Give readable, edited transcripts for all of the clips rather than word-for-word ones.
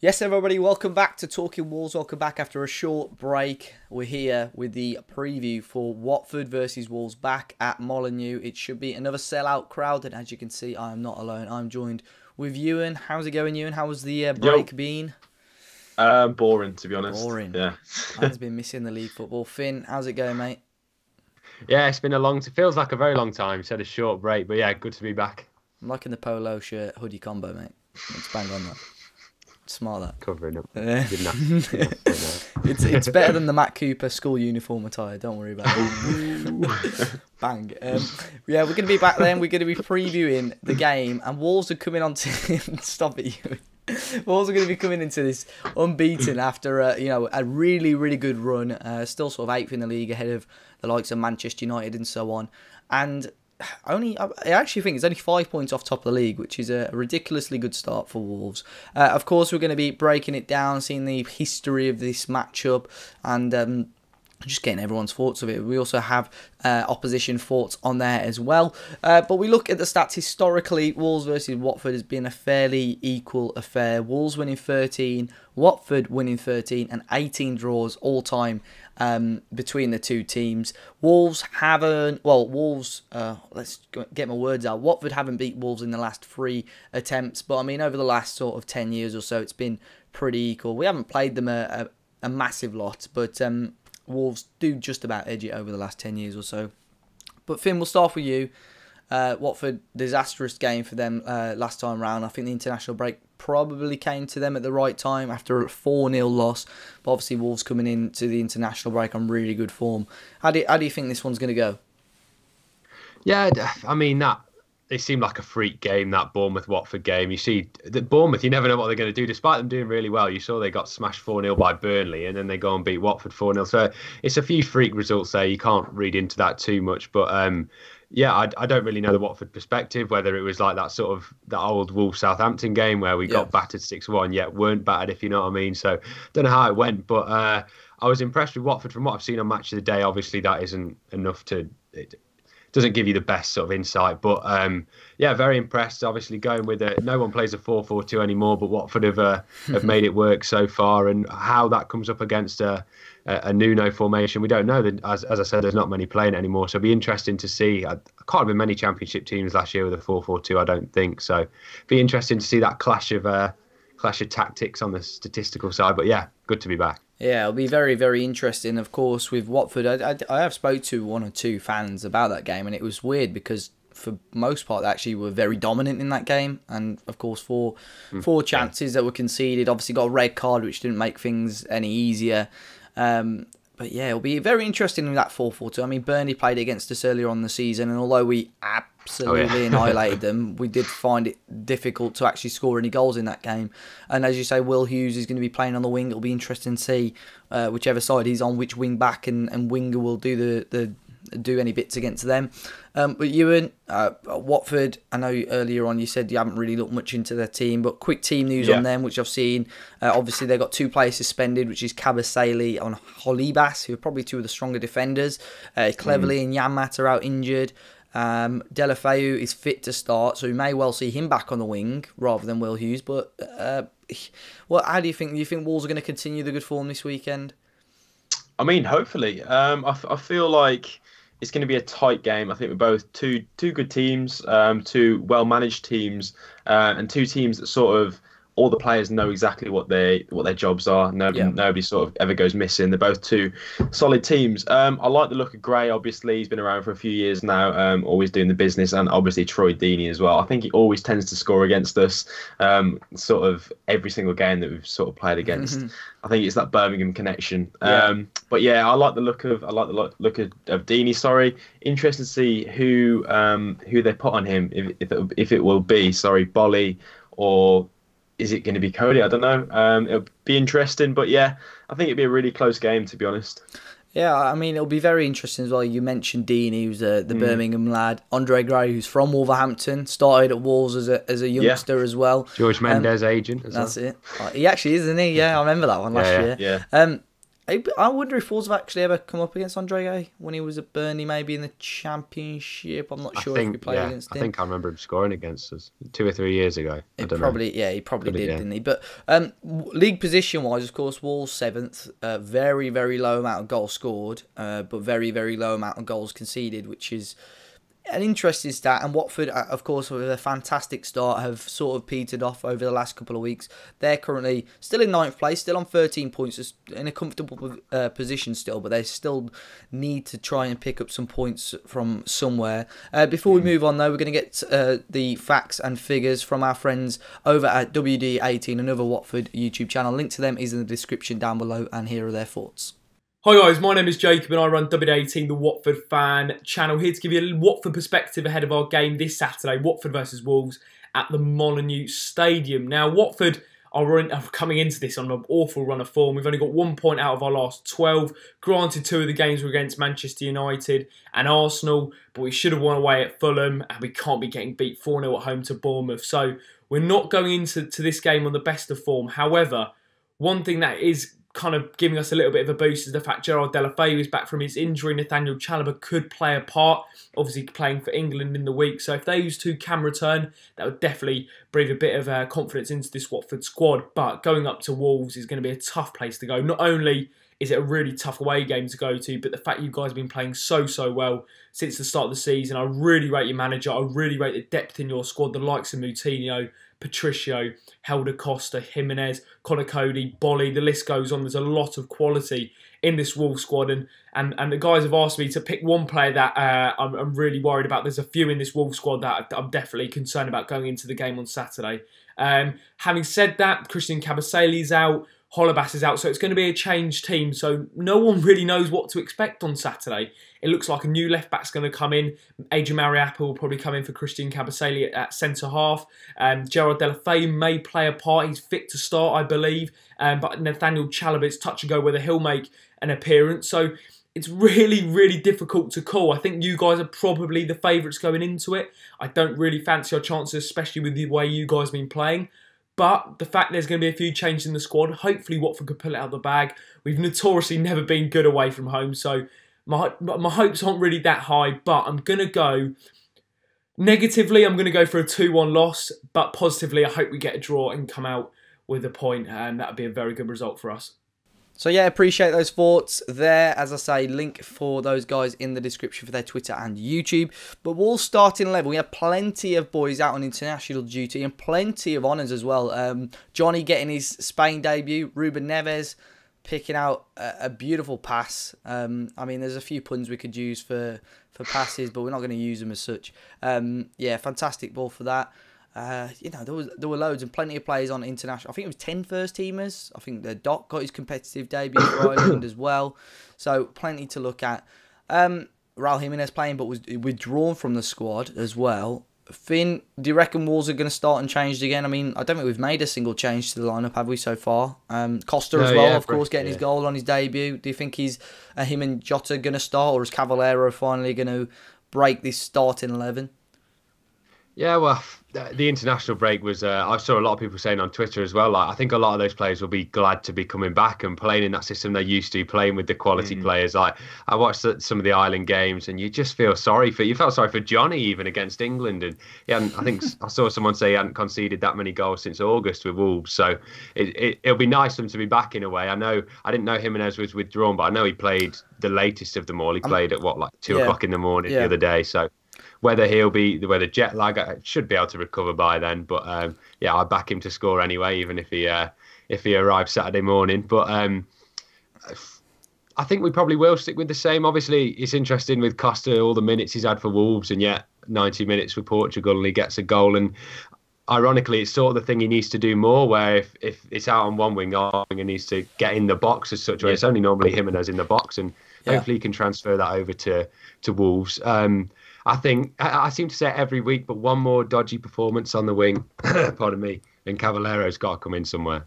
Yes, everybody, welcome back to Talking Wolves. Welcome back after a short break. We're here with the preview for Watford versus Wolves back at Molineux. It should be another sellout crowd, and as you can see, I am not alone. I'm joined with Ewan. How's it going, Ewan? How was the break been? Boring, to be honest. Boring. Yeah. Man's been missing the league football. Finn, how's it going, mate? Yeah, it's been it feels like a very long time. It's had a short break, but yeah, good to be back. I'm liking the polo shirt hoodie combo, mate. Let's bang on that. Smart that. Covering up. Good enough. It's better than the Matt Cooper school uniform attire. Don't worry about it. Bang. Yeah, we're going to be back then. We're going to be previewing the game, and Wolves are coming on to stop it. Wolves are going to be coming into this unbeaten after a really good run. Still sort of eighth in the league, ahead of the likes of Manchester United and so on. And I actually think it's only 5 points off top of the league, which is a ridiculously good start for Wolves. Of course, we're going to be breaking it down, seeing the history of this matchup, and just getting everyone's thoughts of it. We also have opposition thoughts on there as well. But we look at the stats historically. Wolves versus Watford has been a fairly equal affair. Wolves winning 13, Watford winning 13, and 18 draws all time between the two teams. Wolves haven't, let's get my words out. Watford haven't beat Wolves in the last 3 attempts, but I mean, over the last sort of 10 years or so, it's been pretty equal. We haven't played them a massive lot, but Wolves do just about edge it over the last 10 years or so. But Finn, we'll start with you. Watford, disastrous game for them last time round. I think the international break probably came to them at the right time after a 4-0 loss. But obviously Wolves coming into the international break on really good form. How do you think this one's going to go? Yeah, I mean, it seemed like a freak game, that Bournemouth-Watford game. You see, the Bournemouth, you never know what they're going to do. Despite them doing really well, you saw they got smashed 4-0 by Burnley, and then they go and beat Watford 4-0. So it's a few freak results there. You can't read into that too much. But yeah, I don't really know the Watford perspective, whether it was like that old Wolves-Southampton game where we got battered 6-1, yet weren't battered, if you know what I mean. So don't know how it went, but I was impressed with Watford from what I've seen on Match of the Day. Obviously, that isn't enough to... doesn't give you the best sort of insight, but yeah, very impressed. Obviously, going with it, no one plays a 4-4-2 anymore, but Watford have made it work so far, and how that comes up against a Nuno formation, we don't know. As I said, there's not many playing it anymore, so it'll be interesting to see. I can't have been many Championship teams last year with a 4-4-2, I don't think. So be interesting to see that clash of tactics on the statistical side. But yeah, good to be back. Yeah, it'll be very interesting. Of course, with Watford, I have spoke to 1 or 2 fans about that game, and it was weird because for most part they actually were very dominant in that game. And of course, four chances that were conceded. Obviously, got a red card, which didn't make things any easier. But yeah, it'll be very interesting in that 4-4-2. I mean, Burnley played against us earlier on in the season, and although we absolutely annihilated them, we did find it difficult to actually score any goals in that game. And as you say, Will Hughes is going to be playing on the wing. It'll be interesting to see whichever side he's on, which wing back and winger will do do any bits against them. But Ewan, Watford, I know earlier on you said you haven't really looked much into their team, but quick team news on them, which I've seen. Obviously, they've got 2 players suspended, which is Kabasele and Holibas, who are probably 2 of the stronger defenders. Cleverly and Yanmat are out injured. Delafeu is fit to start, so we may well see him back on the wing rather than Will Hughes. But how do you think? Do you think Wolves are going to continue the good form this weekend? I mean, hopefully. I feel like it's going to be a tight game. I think we're both two good teams, 2 well-managed teams, and 2 teams that sort of all the players know exactly what their jobs are. Nobody sort of ever goes missing. They're both 2 solid teams. I like the look of Gray. Obviously, he's been around for a few years now, always doing the business, and obviously Troy Deeney as well. I think he always tends to score against us, sort of every single game that we've sort of played against. I think it's that Birmingham connection. But yeah, I like the look of Deeney. Sorry, interested to see who they put on him. If it will be Bolly or is it going to be Cody? I don't know. It'll be interesting, but yeah, I think it'd be a really close game, to be honest. Yeah, I mean, it'll be very interesting as well. You mentioned Dean, who's the Birmingham lad. Andre Gray, who's from Wolverhampton, started at Wolves as a youngster as well. George Mendes agent as that's well. It. He actually is, isn't he? Yeah, I remember that one last year. Yeah. I wonder if Wolves have actually ever come up against Andre when he was at Burnley, maybe in the Championship. I'm not sure if we played against him. I think I remember him scoring against us 2 or 3 years ago. He probably did, didn't he? But league position-wise, of course, Wolves 7th. Very, very low amount of goals scored, but very, very low amount of goals conceded, which is an interesting stat. And Watford, of course, with a fantastic start, have sort of petered off over the last couple of weeks. They're currently still in 9th place, still on 13 points, in a comfortable position still, but they still need to try and pick up some points from somewhere. Before we move on, though, we're going to get the facts and figures from our friends over at WD18, another Watford YouTube channel. Link to them is in the description down below, and here are their thoughts. Hi guys, my name is Jacob and I run WD18, the Watford fan channel, here to give you a Watford perspective ahead of our game this Saturday, Watford versus Wolves at the Molineux Stadium. Now, Watford are coming into this on an awful run of form. We've only got 1 point out of our last 12. Granted, 2 of the games were against Manchester United and Arsenal, but we should have won away at Fulham and we can't be getting beat 4-0 at home to Bournemouth. So we're not going into this game on the best of form. However, one thing that is kind of giving us a little bit of a boost is the fact Gerard Deulofeu is back from his injury. Nathaniel Chalobah could play a part, obviously playing for England in the week. So if those two can return, that would definitely breathe a bit of confidence into this Watford squad. But going up to Wolves is going to be a tough place to go. Not only is it a really tough away game to go to, but the fact you guys have been playing so well since the start of the season. I really rate your manager. I really rate the depth in your squad, the likes of Moutinho, Patricio, Helder Costa, Jimenez, Conor Cody, Bolly, the list goes on. There's a lot of quality in this Wolves squad, and the guys have asked me to pick one player that I'm really worried about. There's a few in this Wolves squad that I'm definitely concerned about going into the game on Saturday. Having said that, Christian Kabasele's out, Holebas is out, so it's going to be a changed team. So no one really knows what to expect on Saturday. It looks like a new left back's going to come in. Adrian Mariappa will probably come in for Christian Kabasele at centre half. Gerard Deulofeu may play a part. He's fit to start, I believe. But Nathaniel Chalobah, it's touch and go whether he'll make an appearance. So it's really difficult to call. I think you guys are probably the favourites going into it. I don't really fancy our chances, especially with the way you guys have been playing. But the fact there's going to be a few changes in the squad, hopefully Watford could pull it out of the bag. We've notoriously never been good away from home, so my hopes aren't really that high. But I'm going to go, negatively, I'm going to go for a 2-1 loss. But positively, I hope we get a draw and come out with a point. And that would be a very good result for us. So yeah, appreciate those thoughts there. As I say, link for those guys in the description for their Twitter and YouTube. But Wolves starting 11. We have plenty of boys out on international duty and plenty of honours as well. Johnny getting his Spain debut. Ruben Neves picking out a beautiful pass. I mean, there's a few puns we could use for passes, but we're not going to use them as such. Yeah, fantastic ball for that. You know, there were loads and plenty of players on international. I think it was 10 first teamers. I think the Doc got his competitive debut for Ireland as well. So plenty to look at. Raul Jimenez playing, but was withdrawn from the squad as well. Finn, do you reckon Wolves are going to start and change again? I mean, I don't think we've made a single change to the lineup, have we, so far? Costa as well, of course, getting his goal on his debut. Do you think him and Jota going to start, or is Cavallero finally going to break this starting 11? Yeah, well, the international break was, I saw a lot of people saying on Twitter as well, like, I think a lot of those players will be glad to be coming back and playing in that system they used to, playing with the quality players. Like, I watched some of the Ireland games and you just feel sorry for, you felt sorry for Johnny even against England. And I think I saw someone say he hadn't conceded that many goals since August with Wolves. So it'll be nice for them to be back in a way. I didn't know Jimenez was withdrawn, but I know he played the latest of them all. He played at like 2 o'clock in the morning the other day. So whether jet lag, I should be able to recover by then. But yeah, I back him to score anyway, even if he arrives Saturday morning. But I think we probably will stick with the same. Obviously, it's interesting with Costa, all the minutes he's had for Wolves, and yet 90 minutes with Portugal and he gets a goal. And ironically, it's sort of the thing he needs to do more, where if it's out on one wing, our winger needs to get in the box as such, where it's only normally Jimenez in the box, and hopefully he can transfer that over to Wolves. I think I seem to say it every week, but one more dodgy performance on the wing, pardon me, and Cavallero's got to come in somewhere.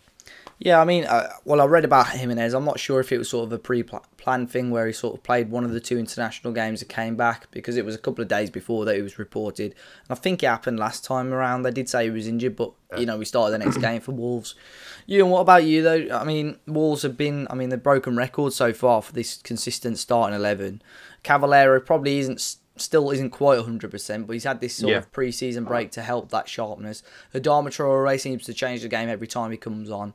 Yeah, I mean, well, I read about Jimenez. I'm not sure if it was sort of a pre-planned thing where he sort of played one of the 2 international games and came back, because it was a couple of days before that it was reported. And I think it happened last time around. They did say he was injured, but, you know, we started the next game for Wolves. Ewan, what about you, though? I mean, Wolves have been, I mean, they've broken records so far for this consistent starting 11. Cavallero probably still isn't quite 100%, but he's had this sort of pre-season break to help that sharpness. Adama Traore seems to change the game every time he comes on.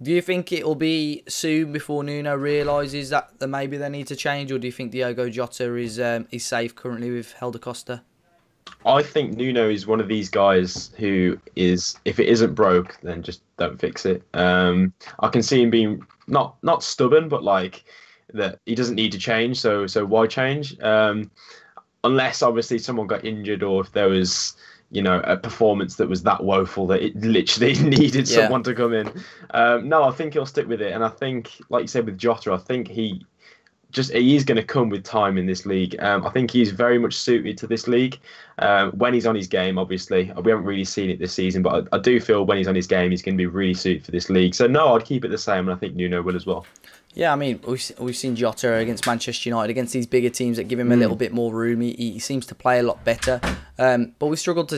Do you think it'll be soon before Nuno realises that maybe they need to change, or do you think Diogo Jota is safe currently with Helder Costa? I think Nuno is one of these guys who is, if it isn't broke, then just don't fix it. I can see him being not stubborn, but like that he doesn't need to change. So why change? Unless obviously someone got injured, or if there was, you know, a performance that was that woeful that it literally needed someone to come in. No, I think he'll stick with it. And I think, like you said with Jota, I think he is going to come with time in this league. I think he's very much suited to this league. When he's on his game, obviously, we haven't really seen it this season, but I do feel when he's on his game, he's going to be really suited for this league. So no, I'd keep it the same, and I think Nuno will as well. Yeah, I mean, we've seen Jota against Manchester United, against these bigger teams that give him a little bit more room. He seems to play a lot better. But we struggled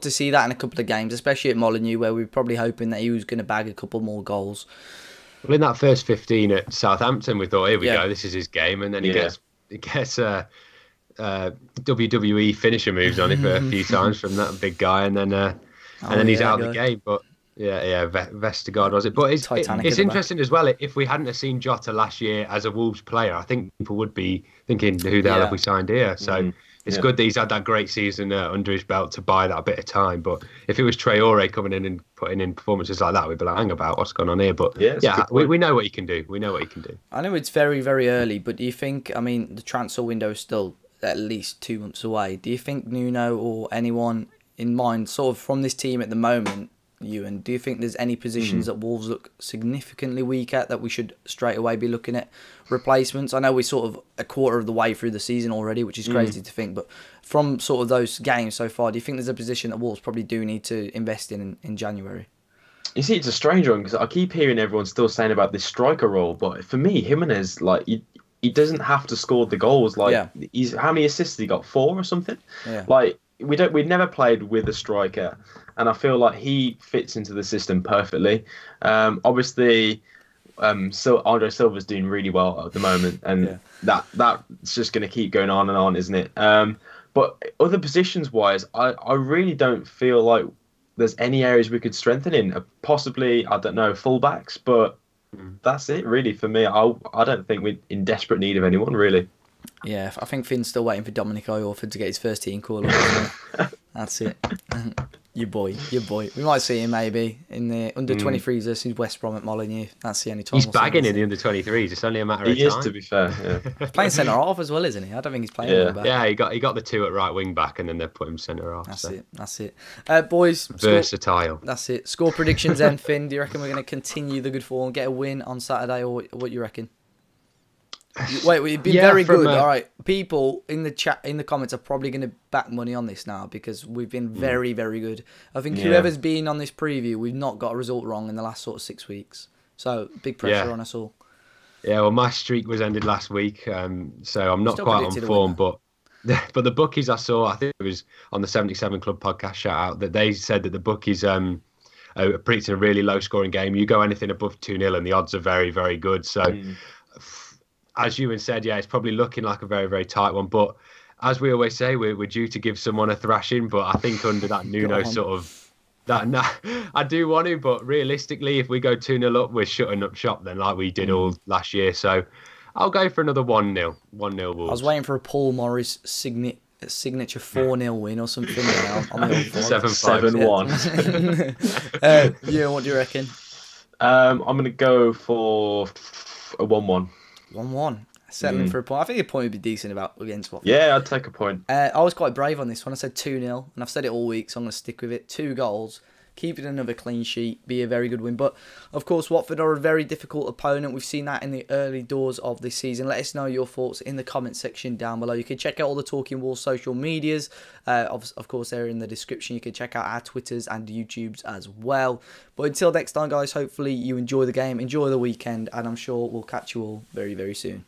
to see that in a couple of games, especially at Molineux, where we were probably hoping that he was going to bag a couple more goals. Well, in that first 15 at Southampton, we thought, here we go, this is his game, and then he gets WWE finisher moves on it for a few times from that big guy, and then he's out of the game. But Vestergaard was it? But it's interesting as well. If we hadn't have seen Jota last year as a Wolves player, I think people would be thinking, who the hell have we signed here? So it's good that he's had that great season under his belt to buy that bit of time. But if it was Traore coming in and putting in performances like that, we'd be like, hang about, what's going on here? But we know what he can do. We know what he can do. I know it's very, very early, but do you think, I mean, the transfer window is still at least 2 months away. Do you think Nuno or anyone in mind, sort of from this team at the moment, Ewan, do you think there's any positions that Wolves look significantly weak at that we should straight away be looking at replacements? I know we're sort of a quarter of the way through the season already, which is crazy to think, but from sort of those games so far, do you think there's a position that Wolves probably do need to invest in January? You see, it's a strange one, because I keep hearing everyone still saying about this striker role, but for me, Jimenez, like, he doesn't have to score the goals. Like, he's, how many assists he got? 4 or something? Yeah. Like, we've never played with a striker, and I feel like he fits into the system perfectly. Obviously, Andre Silva's doing really well at the moment, and that's just going to keep going on and on, isn't it? But other positions wise, I really don't feel like there's any areas we could strengthen in. Possibly, I don't know, fullbacks, but that's it really for me. I don't think we're in desperate need of anyone really. Yeah, I think Finn's still waiting for Dominic Iorford to get his first team call up. That's it. Your boy. We might see him maybe in the under-23s versus West Brom at Molineux. That's the only time. He's bagging in the under-23s. It's only a matter of time. He is, to be fair. Yeah. He's playing centre half as well, isn't he? I don't think he's playing back. Yeah, he got the 2 at right wing back, and then they put him centre half. That's it. Boys, versatile. That's it. Score predictions then, Finn. Do you reckon we're going to continue the good form and get a win on Saturday, or what do you reckon? Wait, we've been very good. All right, people in the chat, in the comments, are probably going to back money on this now because we've been very, very good. I think whoever's been on this preview, we've not got a result wrong in the last sort of 6 weeks. So big pressure on us all. Yeah, well, my streak was ended last week, so I'm not quite on form. But the bookies I saw, I think it was on the 77 Club podcast shout out, that they said that the bookies are predicting a really low scoring game. You go anything above 2-0 and the odds are very, very good. So. As Ewan said, it's probably looking like a very, very tight one. But as we always say, we're due to give someone a thrashing. But I think under that Nuno sort of... I do want to, but realistically, if we go 2-0 up, we're shutting up shop then, like we did all last year. So I'll go for another 1-0. 1-0 Wolves. I was waiting for a Paul Morris signature 4-0 win or something. 7-1. Yeah, what do you reckon? I'm going to go for a 1-1. 1-1. Settling for a point. I think a point would be decent against Watford. Yeah, I'd take a point. I was quite brave on this one. I said 2-0, and I've said it all week, so I'm going to stick with it. 2 goals. keeping another clean sheet, be a very good win. But, of course, Watford are a very difficult opponent. We've seen that in the early doors of this season. Let us know your thoughts in the comment section down below. You can check out all the Talking Wolves social medias. Of course, they're in the description. You can check out our Twitters and YouTubes as well. But until next time, guys, hopefully you enjoy the game, enjoy the weekend, and I'm sure we'll catch you all very, very soon.